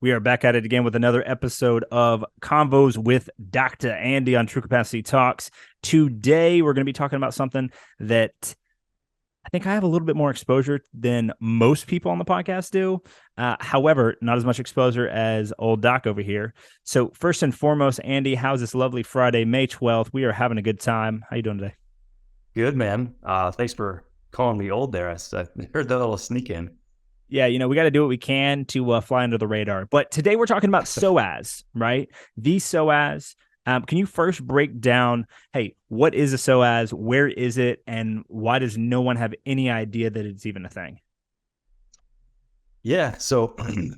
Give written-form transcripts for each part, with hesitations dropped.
We are back at it again with another episode of Convos with Dr. Andy on True Capacity Talks. Today, we're going to be talking about something that I think I have a little bit more exposure than most people on the podcast do. However, not as much exposure as old Doc over here. So first and foremost, Andy, how's this lovely Friday, May 12th? We are having a good time. How you doing today? Good, man. Thanks for calling me old there. I heard that little sneak in. Yeah, we got to do what we can to fly under the radar. But today we're talking about Psoas, right? The Psoas. Can you first break down, hey, what is a Psoas? Where is it? And why does no one have any idea that it's even a thing? Yeah. So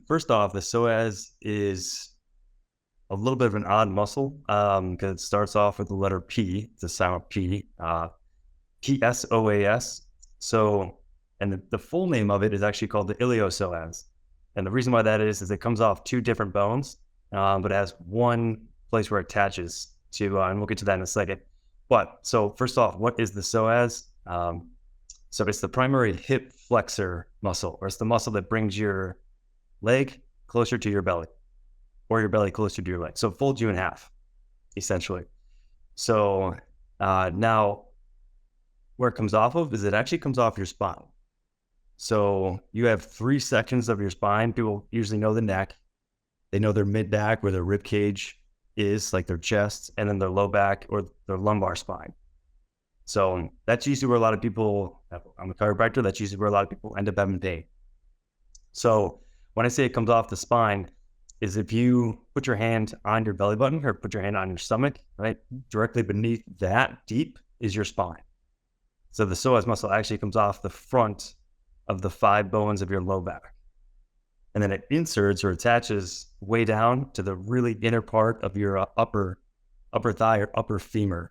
first off, the psoas is a little bit of an odd muscle because it starts off with the letter P. It's a silent P. Psoas. So, and the full name of it is actually called the iliopsoas. And the reason why that is it comes off two different bones, but it has one place where it attaches to, and we'll get to that in a second. But so first off, what is the psoas? So it's the primary hip flexor muscle, or it's the muscle that brings your leg closer to your belly, or your belly closer to your leg. So it folds you in half, essentially. So now where it comes off of is it actually comes off your spine. So you have three sections of your spine. People usually know the neck. They know their mid back where their rib cage is, like their chest, and then their low back or their lumbar spine. So that's usually where a lot of people, I'm a chiropractor, that's usually where a lot of people end up having pain. So when I say it comes off the spine, is if you put your hand on your belly button or put your hand on your stomach, right? Directly beneath that deep is your spine. So the psoas muscle actually comes off the front of the five bones of your low back. And then it inserts or attaches way down to the really inner part of your upper thigh or upper femur.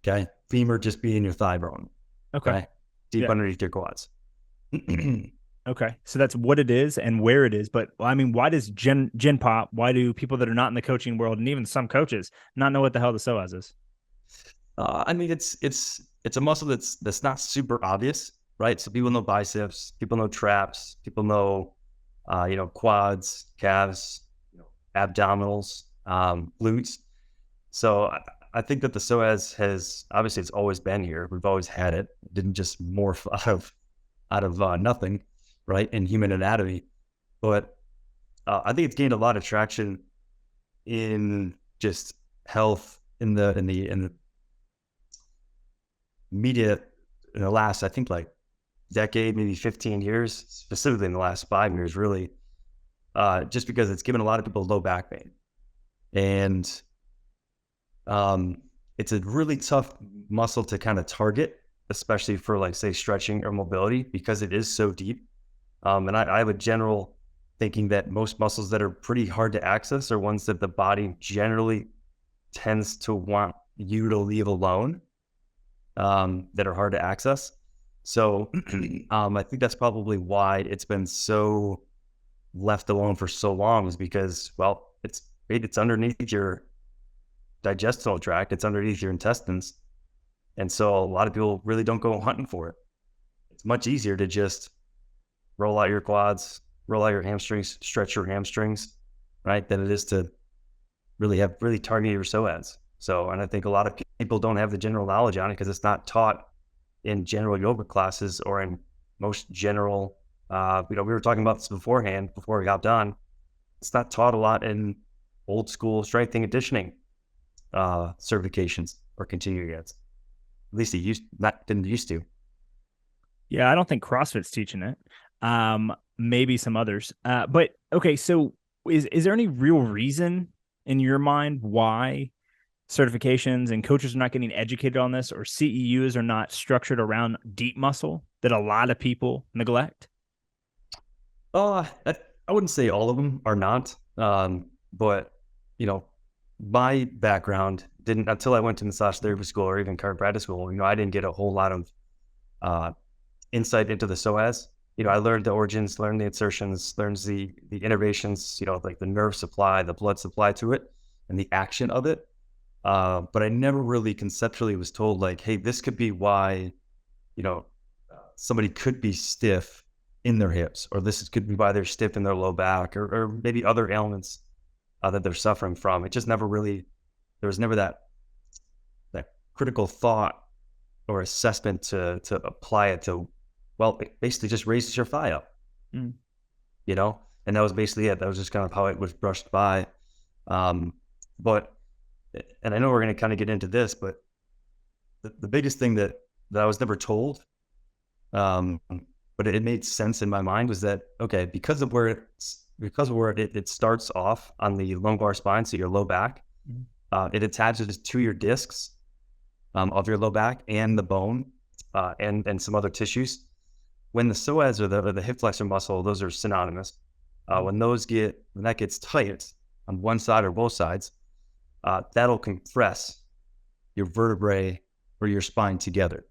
Okay. Femur just being your thigh bone. Okay. Okay. Deep Yeah. underneath your quads. Okay. So that's what it is and where it is. But I mean, why does Gen Pop, why do people that are not in the coaching world and even some coaches not know what the hell the psoas is? I mean, it's a muscle that's not super obvious, right? So people know biceps, people know traps, people know, quads, calves, abdominals, glutes. So I think that the psoas has obviously it's always been here. We've always had it. It didn't just morph out of nothing, right? In human anatomy, but I think it's gained a lot of traction in just health in the media in the last, I think, like decade, maybe 15 years, specifically in the last 5 years, really, just because it's given a lot of people low back pain. And it's a really tough muscle to kind of target, especially for like, say, stretching or mobility, because it is so deep. And I have a general thinking that most muscles that are pretty hard to access are ones that the body generally tends to want you to leave alone, that are hard to access. So I think that's probably why it's been so left alone for so long, is because, well, it's underneath your digestional tract, it's underneath your intestines. And so a lot of people really don't go hunting for it. It's much easier to just roll out your quads, roll out your hamstrings, stretch your hamstrings, right? Than it is to really target your psoas. So, and I think a lot of people don't have the general knowledge on it because it's not taught in general yoga classes or in most general, we were talking about this beforehand, before we got done. It's not taught a lot in old school strength and conditioning certifications or continuing eds. At least didn't used to. Yeah, I don't think CrossFit's teaching it. Maybe some others. But okay, so is there any real reason in your mind why certifications and coaches are not getting educated on this, or CEUs are not structured around deep muscle that a lot of people neglect? I wouldn't say all of them are not, but my background didn't, until I went to massage therapy school or even chiropractic school. I didn't get a whole lot of insight into the psoas. I learned the origins, learned the insertions, learned the innervations, like the nerve supply, the blood supply to it, and the action of it. But I never really conceptually was told, like, hey, this could be why, somebody could be stiff in their hips, or this could be why they're stiff in their low back, or maybe other ailments that they're suffering from. It just never really, there was never that critical thought or assessment to apply it to, well, it basically just raises your thigh up, Mm. you know? And that was basically it. That was just kind of how it was brushed by. But, and I know we're going to kind of get into this, but the biggest thing that I was never told, but it made sense in my mind was that, okay, because of where it starts off on the lumbar spine, so your low back, it attaches to your discs of your low back and the bone and some other tissues. When the psoas or the hip flexor muscle, those are synonymous. When that gets tight on one side or both sides, that'll compress your vertebrae or your spine together.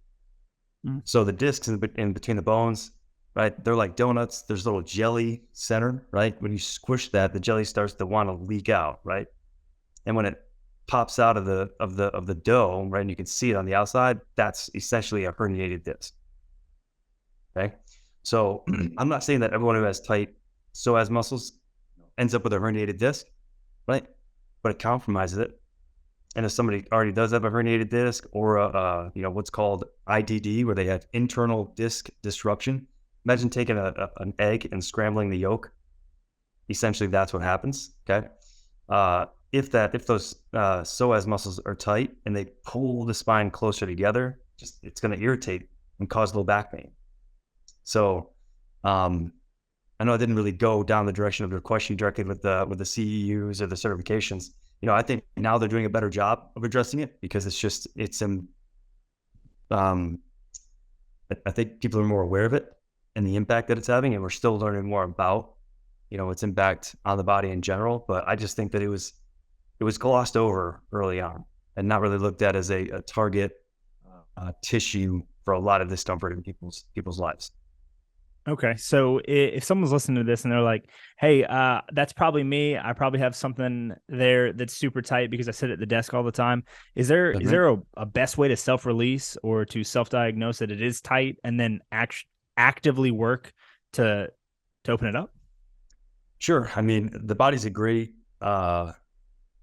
Mm. So the discs in between the bones, right? They're like donuts. There's a little jelly center, right? When you squish that, the jelly starts to want to leak out, right? And when it pops out of the dough, right, and you can see it on the outside, that's essentially a herniated disc. Okay, so I'm not saying that everyone who has tight psoas muscles ends up with a herniated disc, right? But it compromises it. And if somebody already does have a herniated disc or what's called IDD, where they have internal disc disruption, imagine taking an egg and scrambling the yolk. Essentially, that's what happens. Okay, if those psoas muscles are tight and they pull the spine closer together, it's going to irritate and cause low back pain. So, I know I didn't really go down the direction of your question directly with the CEUs or the certifications. I think now they're doing a better job of addressing it because I think people are more aware of it and the impact that it's having, and we're still learning more about, its impact on the body in general. But I just think that it was glossed over early on and not really looked at as a target tissue for a lot of discomfort in people's lives. Okay, so if someone's listening to this and they're like, "Hey, that's probably me. I probably have something there that's super tight because I sit at the desk all the time." Is there a best way to self-release or to self-diagnose that it is tight and then actively work to open it up? Sure. I mean, the body's a great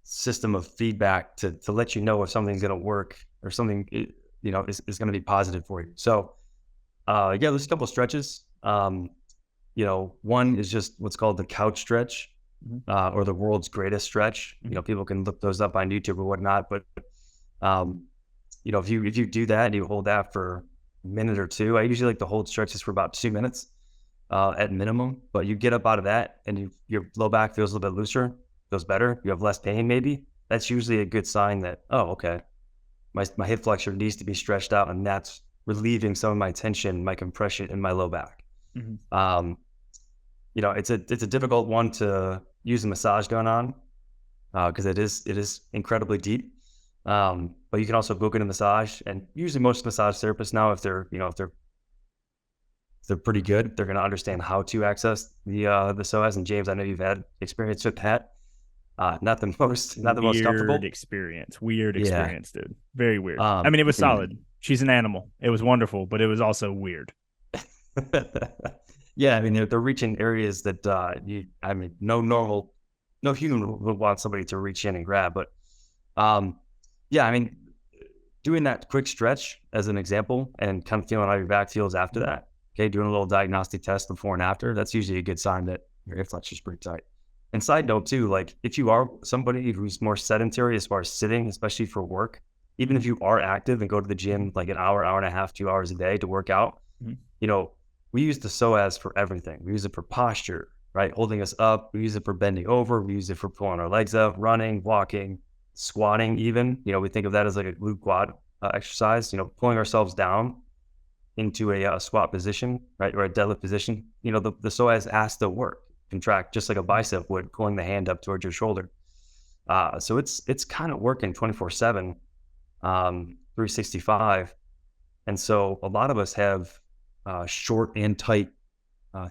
system of feedback to let you know if something's going to work or something is going to be positive for you. So there's a couple of stretches. One is just what's called the couch stretch, or the world's greatest stretch. People can look those up on YouTube or whatnot. But if you do that and you hold that for a minute or two, I usually like to hold stretches for about 2 minutes at minimum. But you get up out of that and your low back feels a little bit looser, feels better. You have less pain, maybe. That's usually a good sign that, oh, okay, my hip flexor needs to be stretched out, and that's relieving some of my tension, my compression in my low back. Mm-hmm. It's a difficult one to use a massage gun on because it is incredibly deep. But you can also book in a massage, and usually most massage therapists now, if they're pretty good, they're going to understand how to access the psoas. And James, I know you've had experience with that. Not the most comfortable experience. Weird experience, dude. Very weird. I mean, it was solid. She's an animal. It was wonderful, but it was also weird. Yeah, I mean, they're reaching areas that no human would want somebody to reach in and grab. But I mean, doing that quick stretch as an example and kind of feeling how your back feels after that. Okay, doing a little diagnostic test before and after, that's usually a good sign that your hip flexor is pretty tight. And side note too, like if you are somebody who's more sedentary as far as sitting, especially for work, even if you are active and go to the gym like an hour, hour and a half, 2 hours a day to work out, we use the psoas for everything. We use it for posture, right? Holding us up. We use it for bending over. We use it for pulling our legs up, running, walking, squatting even. We think of that as like a glute quad exercise, pulling ourselves down into a squat position, right? Or a deadlift position. The psoas has to work, contract just like a bicep would, pulling the hand up towards your shoulder. So it's kind of working 24/7, 365. And so a lot of us have short and tight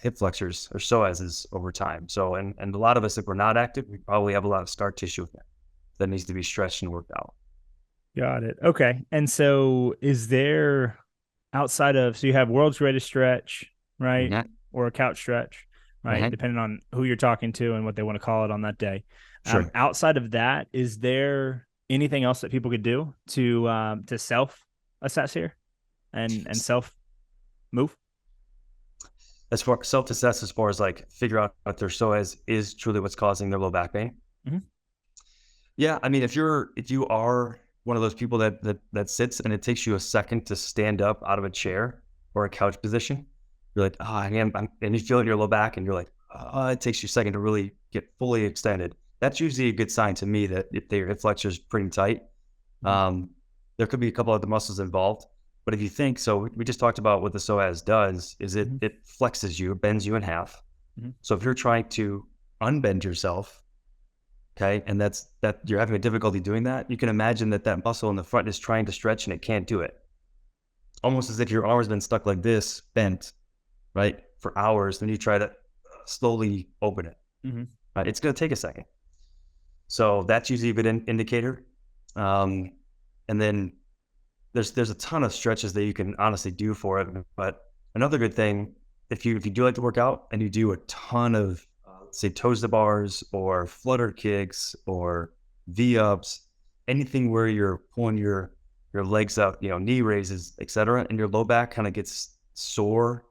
hip flexors or psoases over time. So, and a lot of us, if we're not active, we probably have a lot of scar tissue that needs to be stretched and worked out. Got it. Okay. And so is there outside of, so you have world's greatest stretch, right? Yeah. or a couch stretch, right? Mhm. Depending on who you're talking to and what they want to call it on that day. Sure. Outside of that, is there anything else that people could do to self assess here and self move? As far self-assess, as far as like figure out if their psoas is truly what's causing their low back pain. Mm-hmm. Yeah, I mean, if you are one of those people that sits and it takes you a second to stand up out of a chair or a couch position, you're like, oh, and you feel it in your low back, and you're like, oh, it takes you a second to really get fully extended. That's usually a good sign to me that if their hip flexor is pretty tight. Mm-hmm. There could be a couple other muscles involved, but if you think so, we just talked about what the psoas does is Mm-hmm. it flexes you, it bends you in half. Mm-hmm. So if you're trying to unbend yourself, okay, and that you're having a difficulty doing that, you can imagine that muscle in the front is trying to stretch and it can't do it. Almost as if your arm has been stuck like this, bent, right, for hours. Then you try to slowly open it. Mm-hmm. Right? It's going to take a second. So that's usually a good indicator. And then there's a ton of stretches that you can honestly do for it. But another good thing, if you do like to work out and you do a ton of say toes to bars or flutter kicks or V-ups, anything where you're pulling your legs up, knee raises, etc., and your low back kind of gets sore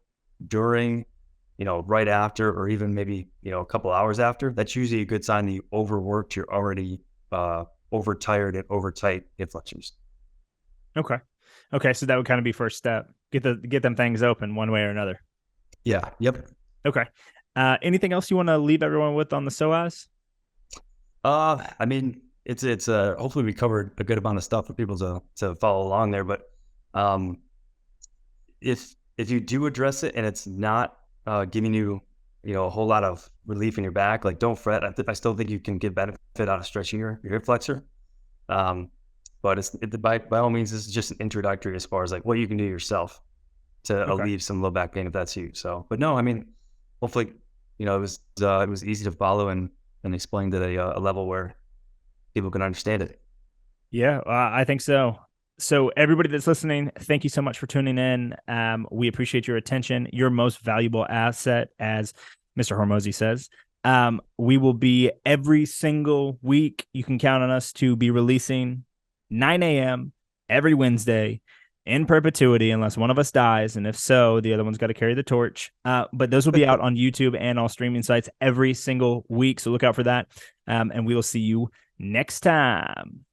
during, right after, or even maybe, a couple hours after, that's usually a good sign that you overworked, you're already overtired and overtight hip flexors. Okay. Okay. So that would kind of be first step. Get them things open one way or another. Yeah. Yep. Okay. Anything else you want to leave everyone with on the psoas? I mean, it's hopefully we covered a good amount of stuff for people to follow along there. But if you do address it and it's not giving you a whole lot of relief in your back, like don't fret. I still think you can get benefit out of stretching your hip flexor. But by all means, this is just an introductory as far as like what you can do yourself to Okay. alleviate some low back pain if that's you. So, but no, I mean, hopefully, it was easy to follow and explained at a level where people can understand it. Yeah, I think so. So everybody that's listening, thank you so much for tuning in. We appreciate your attention, your most valuable asset, as Mr. Hormozy says. We will be every single week. You can count on us to be releasing 9 a.m. every Wednesday in perpetuity, unless one of us dies. And if so, the other one's got to carry the torch. But those will be out on YouTube and all streaming sites every single week. So look out for that. And we will see you next time.